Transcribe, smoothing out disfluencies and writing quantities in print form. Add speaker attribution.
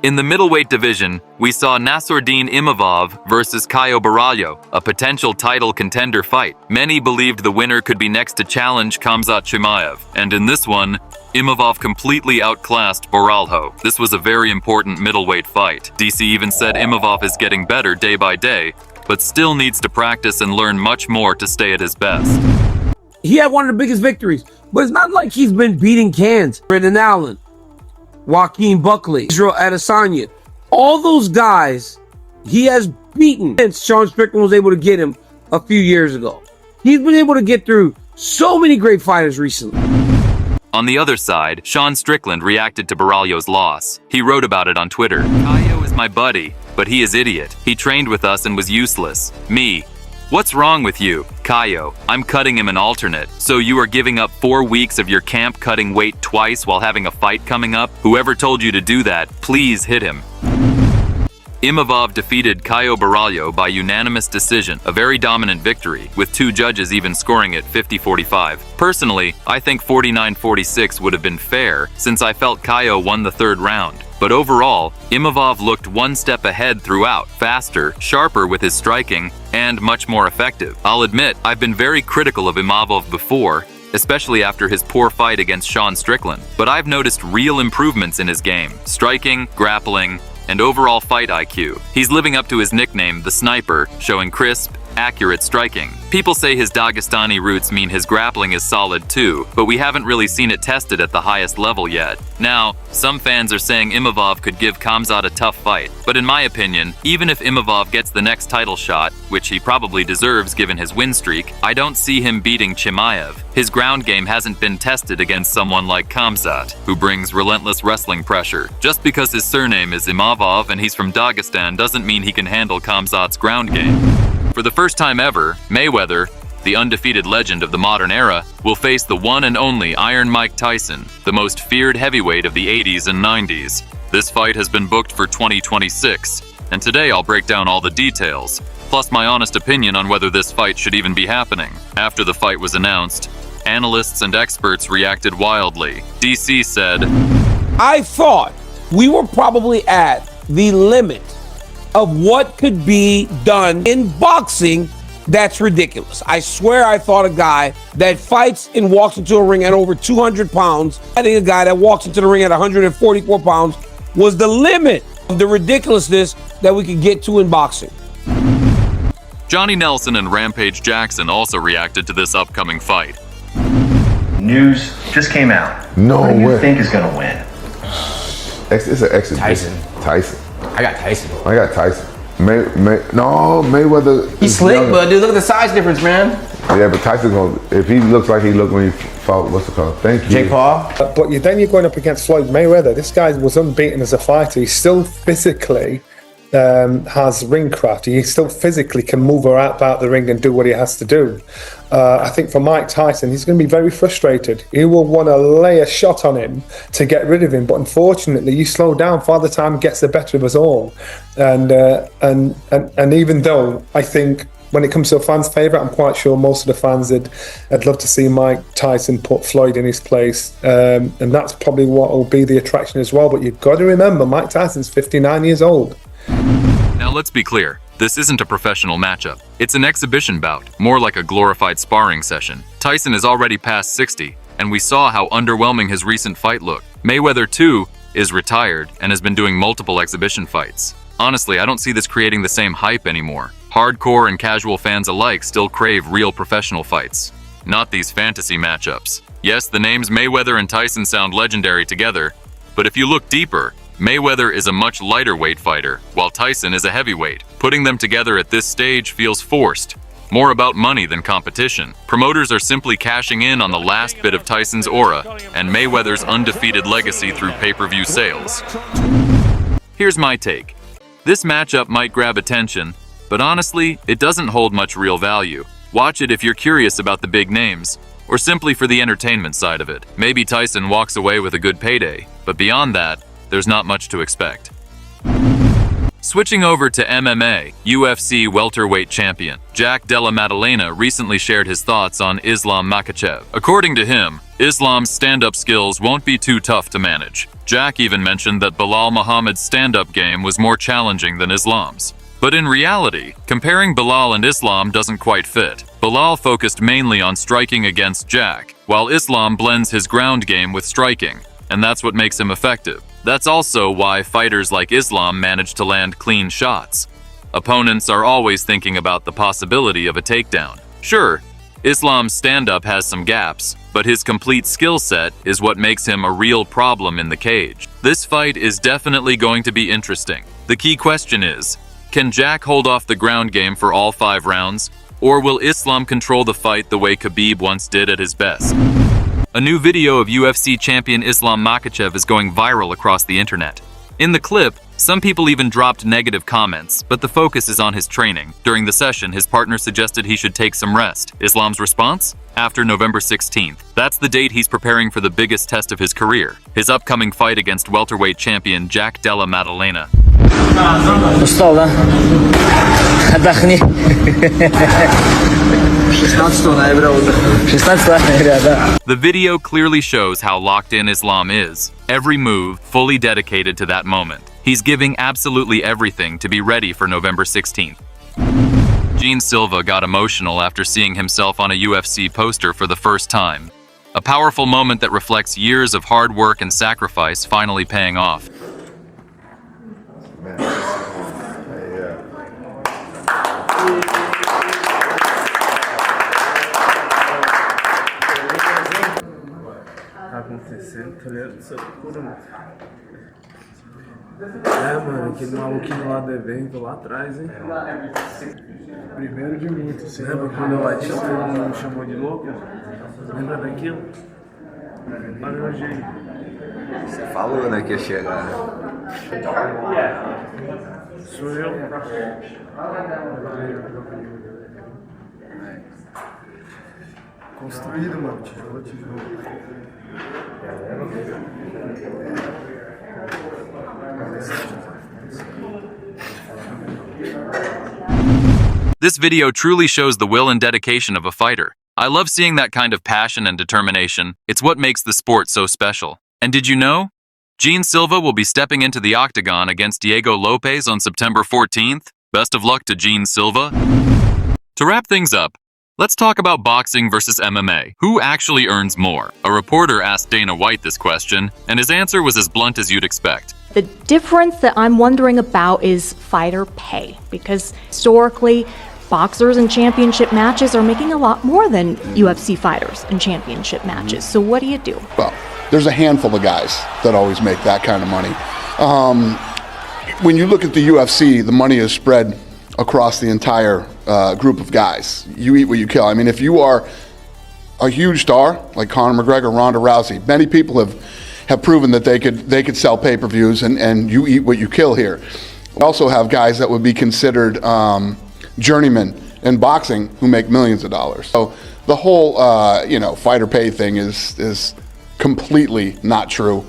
Speaker 1: In the middleweight division, we saw Nasurdine Imavov versus Caio Borralho, a potential title contender fight. Many believed the winner could be next to challenge Khamzat Chimaev, and in this one, Imavov completely outclassed Borralho. This was a very important middleweight fight. DC even said Imavov is getting better day by day, but still needs to practice and learn much more to stay at his best.
Speaker 2: He had one of the biggest victories, but it's not like he's been beating cans. Brendan Allen, Joaquin Buckley, Israel Adesanya, all those guys he has beaten since Sean Strickland was able to get him a few years ago. He's been able to get through so many great fighters recently.
Speaker 1: On the other side, Sean Strickland reacted to Borralho's loss. He wrote about it on Twitter. "Caio is my buddy, but he is idiot. He trained with us and was useless. Me. What's wrong with you? Caio, I'm cutting him an alternate. So you are giving up 4 weeks of your camp cutting weight twice while having a fight coming up? Whoever told you to do that, please hit him." Imavov defeated Caio Borralho by unanimous decision, a very dominant victory, with 2 judges even scoring it 50-45. Personally, I think 49-46 would have been fair, since I felt Caio won the 3rd round. But overall, Imavov looked 1 step ahead throughout, faster, sharper with his striking, and much more effective. I'll admit, I've been very critical of Imavov before, especially after his poor fight against Sean Strickland. But I've noticed real improvements in his game, striking, grappling, and overall fight IQ. He's living up to his nickname, the Sniper, showing crisp, accurate striking. People say his Dagestani roots mean his grappling is solid too, but we haven't really seen it tested at the highest level yet. Now, some fans are saying Imavov could give Khamzat a tough fight, but in my opinion, even if Imavov gets the next title shot, which he probably deserves given his win streak, I don't see him beating Chimaev. His ground game hasn't been tested against someone like Khamzat, who brings relentless wrestling pressure. Just because his surname is Imavov and he's from Dagestan doesn't mean he can handle Khamzat's ground game. For the first time ever, Mayweather, the undefeated legend of the modern era, will face the one and only Iron Mike Tyson, the most feared heavyweight of the 80s and 90s. This fight has been booked for 2026, and today I'll break down all the details, plus my honest opinion on whether this fight should even be happening. After the fight was announced, analysts and experts reacted wildly. DC said,
Speaker 2: I thought we were probably at the limit of what could be done in boxing. That's ridiculous. I swear I thought a guy that fights and walks into a ring at over 200 pounds, fighting a guy that walks into the ring at 144 pounds was the limit of the ridiculousness that we could get to in boxing.
Speaker 1: Johnny Nelson and Rampage Jackson also reacted to this upcoming fight.
Speaker 3: News just came out.
Speaker 4: No way.
Speaker 3: Who do you think is going to win?
Speaker 4: It's an exhibition.
Speaker 5: Tyson. I got Tyson.
Speaker 4: No, Mayweather.
Speaker 5: He's slick, younger. But dude, look at the size difference, man.
Speaker 4: Yeah, but Tyson gonna, if he looks like he looked when he fought, what's it called? Thank you.
Speaker 5: Jake Paul.
Speaker 6: But then you're going up against Floyd Mayweather. This guy was unbeaten as a fighter. He still physically has ring craft. He still physically can move about the ring and do what he has to do. I think for Mike Tyson, he's going to be very frustrated. He will want to lay a shot on him to get rid of him, but unfortunately, you slow down. Father Time gets the better of us all, and even though I think when it comes to a fan's favourite, I'm quite sure most of the fans I'd love to see Mike Tyson put Floyd in his place, and that's probably what will be the attraction as well. But you've got to remember, Mike Tyson's 59 years old.
Speaker 1: Now let's be clear, this isn't a professional matchup. It's an exhibition bout, more like a glorified sparring session. Tyson is already past 60, and we saw how underwhelming his recent fight looked. Mayweather, too, is retired and has been doing multiple exhibition fights. Honestly, I don't see this creating the same hype anymore. Hardcore and casual fans alike still crave real professional fights, not these fantasy matchups. Yes, the names Mayweather and Tyson sound legendary together, but if you look deeper, Mayweather is a much lighter weight fighter, while Tyson is a heavyweight. Putting them together at this stage feels forced, more about money than competition. Promoters are simply cashing in on the last bit of Tyson's aura and Mayweather's undefeated legacy through pay-per-view sales. Here's my take. This matchup might grab attention, but honestly, it doesn't hold much real value. Watch it if you're curious about the big names, or simply for the entertainment side of it. Maybe Tyson walks away with a good payday, but beyond that, there's not much to expect. Switching over to MMA, UFC welterweight champion Jack Della Maddalena recently shared his thoughts on Islam Makhachev. According to him, Islam's stand-up skills won't be too tough to manage. Jack even mentioned that Bilal Muhammad's stand-up game was more challenging than Islam's. But in reality, comparing Bilal and Islam doesn't quite fit. Bilal focused mainly on striking against Jack, while Islam blends his ground game with striking, and that's what makes him effective. That's also why fighters like Islam manage to land clean shots. Opponents are always thinking about the possibility of a takedown. Sure, Islam's stand-up has some gaps, but his complete skill set is what makes him a real problem in the cage. This fight is definitely going to be interesting. The key question is, can Jack hold off the ground game for all 5 rounds, or will Islam control the fight the way Khabib once did at his best? A new video of UFC champion Islam Makhachev is going viral across the internet. In the clip, some people even dropped negative comments, but the focus is on his training. During the session, his partner suggested he should take some rest. Islam's response? After November 16th. That's the date he's preparing for the biggest test of his career, his upcoming fight against welterweight champion Jack Della Maddalena. The video clearly shows how locked in Islam is. Every move fully dedicated to that moment. He's giving absolutely everything to be ready for November 16th. Silva got emotional after seeing himself on a UFC poster for the first time. A powerful moment that reflects years of hard work and sacrifice finally paying off.
Speaker 7: Mano, aquele maluquinho lá do evento, lá atrás, hein? Primeiro de muitos. Lembra quando eu bati, todo mundo me chamou de louco? Lembra daquilo? Olha o jeito.
Speaker 5: Você falou, né, que ia chegar.
Speaker 7: Sou eu. Construído, mano. Tijolo, tijolo.
Speaker 1: This video truly shows the will and dedication of a fighter. I love seeing that kind of passion and determination. It's what makes the sport so special. And did you know? Silva will be stepping into the octagon against Diego Lopez on September 14th. Best of luck to Silva. To wrap things up, let's talk about boxing versus MMA. Who actually earns more? A reporter asked Dana White this question, and his answer was as blunt as you'd expect.
Speaker 8: The difference that I'm wondering about is fighter pay, because historically, boxers in championship matches are making a lot more than UFC fighters in championship matches. So what do you do?
Speaker 9: Well, there's a handful of guys that always make that kind of money. When you look at the UFC, the money is spread across the entire group of guys. You eat what you kill. I mean, if you are a huge star like Conor McGregor, Ronda Rousey, many people have proven that they could sell pay-per-views, and you eat what you kill here. We also have guys that would be considered journeymen in boxing who make millions of dollars. So the whole fighter pay thing is completely not true.